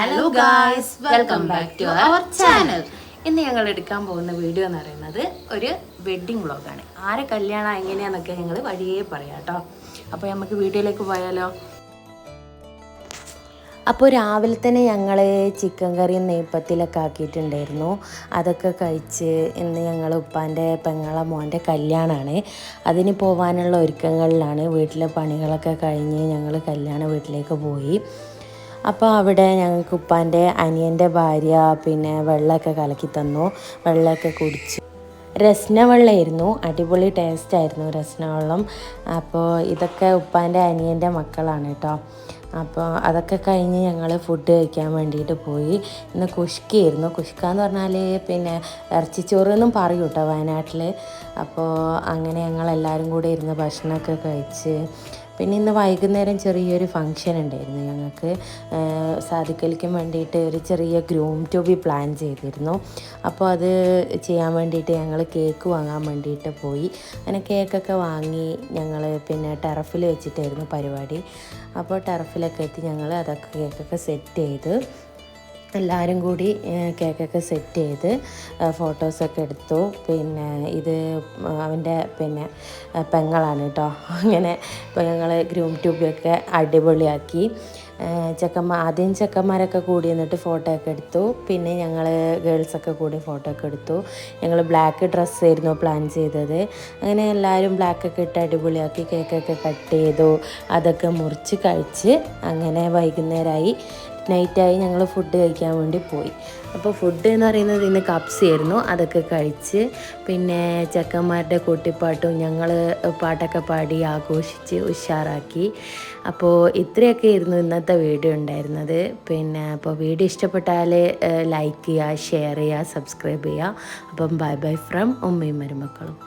Hello guys, welcome back to our channel. ഇന്ന് ഞങ്ങൾ എടുക്കാൻ പോകുന്ന വീഡിയോ എന്ന് പറയുന്നത് ഒരു വെഡ്ഡിങ് വ്ളോഗാണ്. ആരെ കല്യാണം എങ്ങനെയാണെന്നൊക്കെ ഞങ്ങൾ വഴിയേ പറയാം കേട്ടോ. അപ്പോൾ നമുക്ക് വീഡിയോയിലേക്ക് പോയാലോ. അപ്പോൾ രാവിലെ തന്നെ ഞങ്ങൾ ചിക്കൻ കറിയും നെയ്പ്പത്തിലൊക്കെ ആക്കിയിട്ടുണ്ടായിരുന്നു. അതൊക്കെ കഴിച്ച് ഇന്ന് ഞങ്ങൾ ഉപ്പാൻ്റെ പെങ്ങളെ മോൻ്റെ കല്യാണമാണ്. അതിന് പോകാനുള്ള ഒരുക്കങ്ങളിലാണ്. വീട്ടിലെ പണികളൊക്കെ കഴിഞ്ഞ് ഞങ്ങൾ കല്യാണ വീട്ടിലേക്ക് പോയി. അപ്പോൾ അവിടെ ഞങ്ങൾക്ക് ഉപ്പാൻ്റെ അനിയൻ്റെ ഭാര്യ പിന്നെ വെള്ളമൊക്കെ കലക്കി തന്നു. വെള്ളമൊക്കെ കുടിച്ചു. രസ്ന വെള്ളമായിരുന്നു, അടിപൊളി ടേസ്റ്റായിരുന്നു രസ്ന വെള്ളം. അപ്പോൾ ഇതൊക്കെ ഉപ്പാൻ്റെ അനിയൻ്റെ മക്കളാണ് കേട്ടോ. അപ്പോൾ അതൊക്കെ കഴിഞ്ഞ് ഞങ്ങൾ ഫുഡ് കഴിക്കാൻ വേണ്ടിയിട്ട് പോയി. ഇന്ന് കുഷ്കയായിരുന്നു. കുഷ്ക എന്ന് പറഞ്ഞാൽ പിന്നെ ഇറച്ചിച്ചോറ് എന്നും പറയും കേട്ടോ വയനാട്ടിൽ. അപ്പോൾ അങ്ങനെ ഞങ്ങളെല്ലാവരും കൂടെ ഇരുന്ന് ഭക്ഷണമൊക്കെ കഴിച്ച് പിന്നെ ഇന്ന് വൈകുന്നേരം ചെറിയൊരു ഫങ്ഷൻ ഉണ്ടായിരുന്നു. ഞങ്ങൾക്ക് സാധിക്കലിക്കും വേണ്ടിയിട്ട് ഒരു ചെറിയ ഗ്രൂം ടു ബി പ്ലാൻ ചെയ്തിരുന്നു. അപ്പോൾ അത് ചെയ്യാൻ വേണ്ടിയിട്ട് ഞങ്ങൾ കേക്ക് വാങ്ങാൻ വേണ്ടിയിട്ട് പോയി. അങ്ങനെ കേക്കൊക്കെ വാങ്ങി ഞങ്ങൾ പിന്നെ ടെറഫിൽ വെച്ചിട്ടായിരുന്നു പരിപാടി. അപ്പോൾ ടെറഫിലൊക്കെ എത്തി ഞങ്ങൾ അതൊക്കെ കേക്കൊക്കെ സെറ്റ് ചെയ്ത് എല്ലാവരും കൂടി കേക്കൊക്കെ സെറ്റ് ചെയ്ത് ഫോട്ടോസൊക്കെ എടുത്തു. പിന്നെ ഇത് അവൻ്റെ പിന്നെ പെങ്ങളാണ് കേട്ടോ. അങ്ങനെ ഇപ്പോൾ ഞങ്ങൾ ഗ്രൂം ട്യൂബൊക്കെ അടിപൊളിയാക്കി. ആദ്യം ചെക്കന്മാരൊക്കെ കൂടി നിന്നിട്ട് ഫോട്ടോ ഒക്കെ എടുത്തു. പിന്നെ ഞങ്ങൾ ഗേൾസൊക്കെ കൂടി ഫോട്ടോ ഒക്കെ എടുത്തു. ഞങ്ങൾ ബ്ലാക്ക് ഡ്രസ്സായിരുന്നു പ്ലാൻ ചെയ്തത്. അങ്ങനെ എല്ലാവരും ബ്ലാക്കൊക്കെ ഇട്ട് അടിപൊളിയാക്കി കേക്കൊക്കെ കട്ട് ചെയ്തു. അതൊക്കെ മുറിച്ച് കഴിച്ച് അങ്ങനെ വൈകുന്നേരമായി, നൈറ്റായി ഞങ്ങൾ ഫുഡ് കഴിക്കാൻ വേണ്ടി പോയി. അപ്പോൾ ഫുഡ് എന്ന് പറയുന്നത് ഇന്ന് കപ്സി ആയിരുന്നു. അതൊക്കെ കഴിച്ച് പിന്നെ ചെക്കന്മാരുടെ കൂട്ടിപ്പാട്ടും ഞങ്ങൾ പാട്ടൊക്കെ പാടി ആഘോഷിച്ച് ഉഷാറാക്കി. അപ്പോൾ ഇത്രയൊക്കെ ആയിരുന്നു ഇന്നത്തെ വീഡിയോ ഉണ്ടായിരുന്നത്. പിന്നെ അപ്പോൾ വീഡിയോ ഇഷ്ടപ്പെട്ടാൽ ലൈക്ക് ചെയ്യുക, ഷെയർ ചെയ്യുക, സബ്സ്ക്രൈബ് ചെയ്യുക. അപ്പം ബൈ ബൈ ഫ്രം ഉമ്മയും മരുമക്കളും.